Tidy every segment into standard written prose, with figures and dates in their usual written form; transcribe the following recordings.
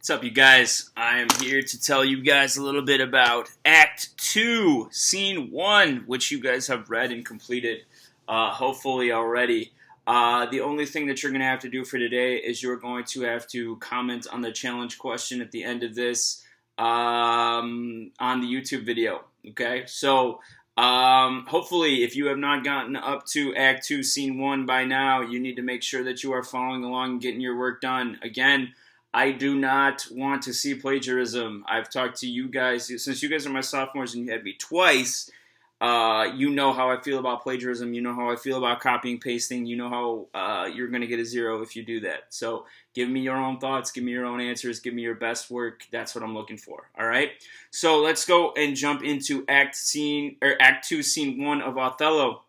What's up, you guys? I am here to tell you guys a little bit about Act 2, Scene 1, which you guys have read and completed, hopefully already. The only thing that you're going to have to do for today is you're going to have to comment on the challenge question at the end of this on the YouTube video, okay? So, hopefully, if you have not gotten up to Act 2, Scene 1 by now, you need to make sure that you are following along and getting your work done. Again, I do not want to see plagiarism. I've talked to you guys, since you guys are my sophomores and you had me twice, you know how I feel about plagiarism, you know how I feel about copying, pasting, you know how you're going to get a 0 if you do that. So give me your own thoughts, give me your own answers, give me your best work. That's what I'm looking for, all right? So let's go and jump into Act 2, Scene 1 of Othello.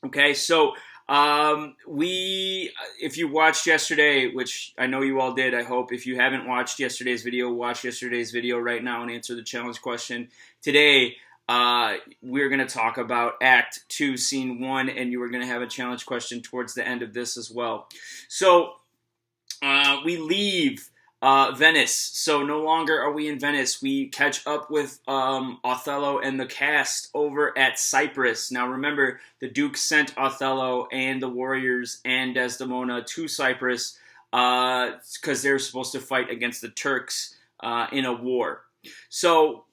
Okay, so if you watched yesterday, which I know you all did, I hope. If you haven't watched yesterday's video, watch yesterday's video right now and answer the challenge question. Today, we're going to talk about Act 2, Scene 1, and you are going to have a challenge question towards the end of this as well. So, we leave Venice. So no longer are we in Venice. We catch up with Othello and the cast over at Cyprus. Now remember, the Duke sent Othello and the warriors and Desdemona to Cyprus because they're supposed to fight against the Turks in a war. So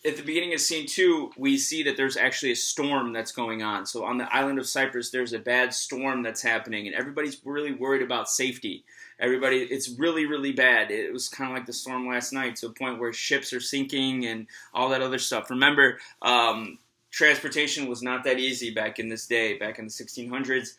at the beginning of Scene 2, we see that there's actually a storm that's going on. So on the island of Cyprus, there's a bad storm that's happening, and everybody's really worried about safety. It's really, really bad. It was kind of like the storm last night, to a point where ships are sinking and all that other stuff. Remember, transportation was not that easy back in this day, back in the 1600s.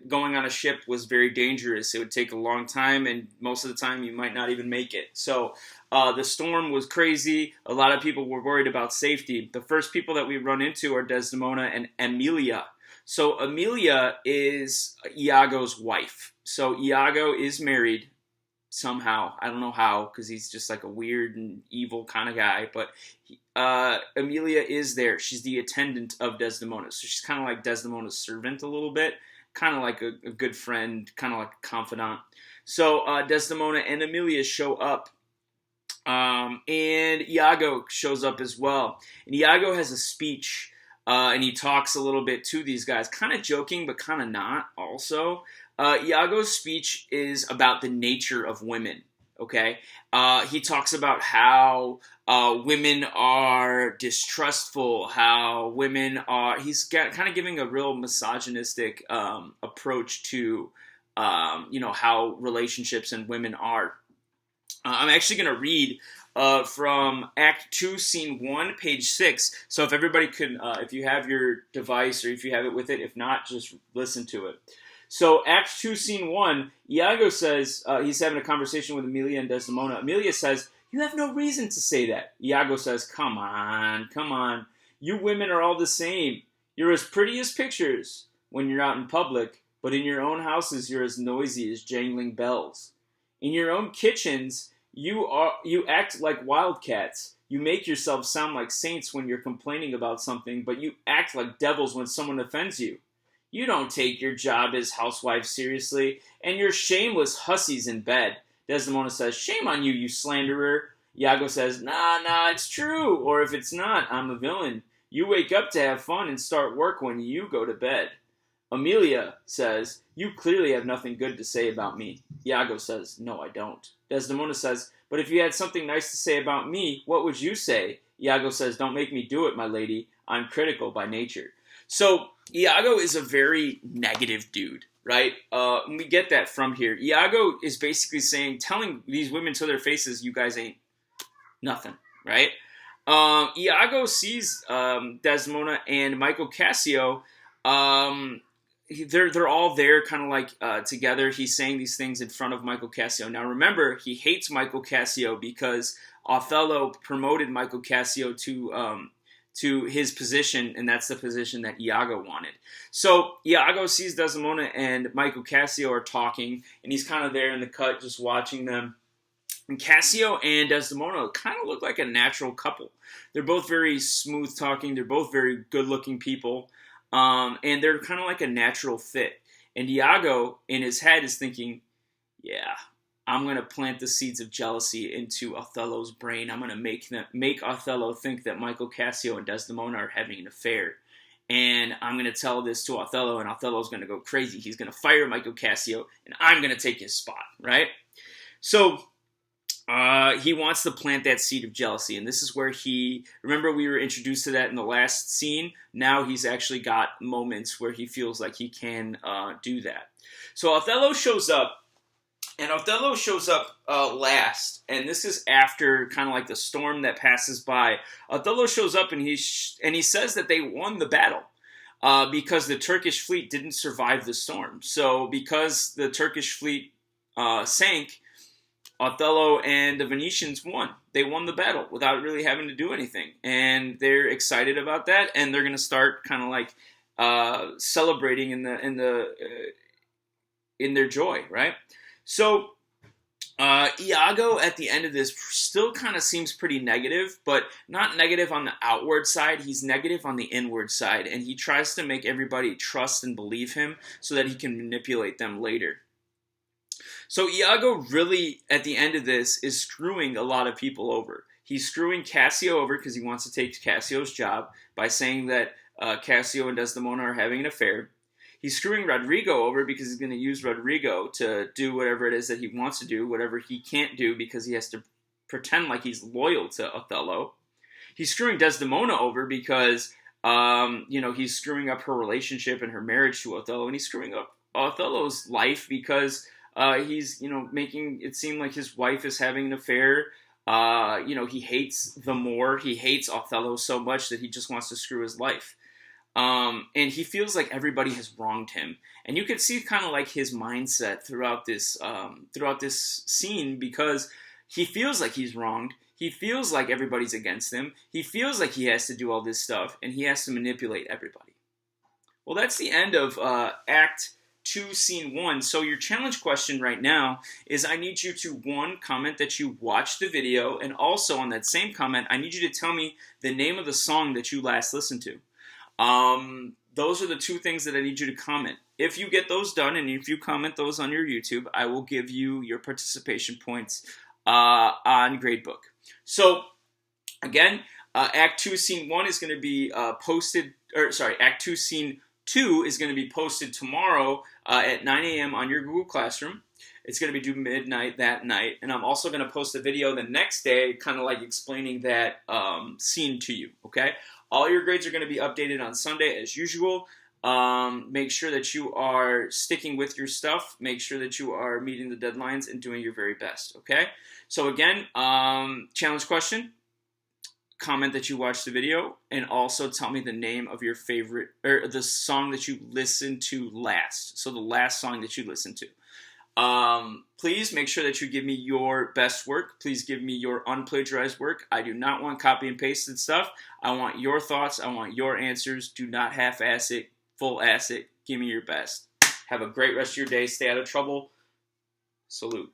Going on a ship was very dangerous. It would take a long time, and most of the time you might not even make it. So the storm was crazy. A lot of people were worried about safety. The first people that we run into are Desdemona and Emilia. So Emilia is Iago's wife. So Iago is married somehow. I don't know how, because he's just like a weird and evil kind of guy. But Emilia is there. She's the attendant of Desdemona. So she's kind of like Desdemona's servant a little bit. Kind of like a good friend, kind of like a confidant. So Desdemona and Emilia show up. And Iago shows up as well. And Iago has a speech. And he talks a little bit to these guys. Kind of joking, but kind of not also. Iago's speech is about the nature of women, okay? He talks about how women are distrustful, how women are... He's kind of giving a real misogynistic approach to, how relationships and women are. I'm actually going to read from Act 2, Scene 1, page 6. So if everybody could, if you have your device or if you have it with it, if not, just listen to it. So Act 2, Scene 1, Iago says, he's having a conversation with Emilia and Desdemona. Emilia says, "You have no reason to say that." Iago says, come on. You women are all the same. You're as pretty as pictures when you're out in public, but in your own houses you're as noisy as jangling bells. In your own kitchens, you act like wildcats. You make yourself sound like saints when you're complaining about something, but you act like devils when someone offends you. You don't take your job as housewives seriously, and you're shameless hussies in bed. Desdemona says, "Shame on you, you slanderer." Iago says, Nah, it's true. Or if it's not, I'm a villain. You wake up to have fun and start work when you go to bed. Emilia says, "You clearly have nothing good to say about me." Iago says, "No, I don't." Desdemona says, "But if you had something nice to say about me, what would you say?" Iago says, "Don't make me do it, my lady. I'm critical by nature." So Iago is a very negative dude, right? And we get that from here. Iago is basically telling these women to their faces, "You guys ain't nothing," right? Iago sees Desdemona and Michael Cassio. They're all there kind of like together. He's saying these things in front of Michael Cassio. Now remember, he hates Michael Cassio because Othello promoted Michael Cassio to his position, and that's the position that Iago wanted. So Iago sees Desdemona and Michael Cassio are talking, and he's kind of there in the cut just watching them. And Cassio and Desdemona kind of look like a natural couple. They're both very smooth talking. They're both very good-looking people. And they're kind of like a natural fit. And Iago, in his head, is thinking, yeah, I'm going to plant the seeds of jealousy into Othello's brain. I'm going to make Othello think that Michael Cassio and Desdemona are having an affair. And I'm going to tell this to Othello, and Othello's going to go crazy. He's going to fire Michael Cassio, and I'm going to take his spot, right? So he wants to plant that seed of jealousy, and this is where remember we were introduced to that in the last scene. Now he's actually got moments where he feels like he can do that. So Othello shows up, and Othello shows up last, and this is after kind of like the storm that passes by. Othello shows up, and he says that they won the battle because the Turkish fleet didn't survive the storm. So because the Turkish fleet sank, Othello and the Venetians won. They won the battle without really having to do anything. And they're excited about that, and they're going to start kind of like celebrating in their joy, right? So Iago at the end of this still kind of seems pretty negative, but not negative on the outward side. He's negative on the inward side, and he tries to make everybody trust and believe him so that he can manipulate them later. So Iago really, at the end of this, is screwing a lot of people over. He's screwing Cassio over because he wants to take Cassio's job by saying that Cassio and Desdemona are having an affair. He's screwing Rodrigo over because he's going to use Rodrigo to do whatever it is that he wants to do, whatever he can't do because he has to pretend like he's loyal to Othello. He's screwing Desdemona over because, he's screwing up her relationship and her marriage to Othello, and he's screwing up Othello's life because he's, making it seem like his wife is having an affair. He hates the Moor. He hates Othello so much that he just wants to screw his life. And he feels like everybody has wronged him. And you can see kind of like his mindset throughout this scene because he feels like he's wronged. He feels like everybody's against him. He feels like he has to do all this stuff, and he has to manipulate everybody. Well, that's the end of Act 2, Scene 1. So your challenge question right now is I need you to, 1, comment that you watched the video, and also on that same comment, I need you to tell me the name of the song that you last listened to. Those are the 2 things that I need you to comment. If you get those done, and if you comment those on your YouTube, I will give you your participation points on Gradebook. So, again, Act 2, Scene 1 is going to be Act 2, Scene 2 is going to be posted tomorrow at 9 a.m. on your Google Classroom. It's going to be due midnight that night. And I'm also going to post a video the next day kind of like explaining that scene to you, okay? All your grades are going to be updated on Sunday as usual. Make sure that you are sticking with your stuff. Make sure that you are meeting the deadlines and doing your very best, okay? So again, challenge question. Comment that you watched the video, and also tell me the name of your favorite, or the song that you listened to last. So the last song that you listened to. Please make sure that you give me your best work. Please give me your unplagiarized work. I do not want copy and pasted stuff. I want your thoughts. I want your answers. Do not half-ass it, full-ass it. Give me your best. Have a great rest of your day. Stay out of trouble. Salute.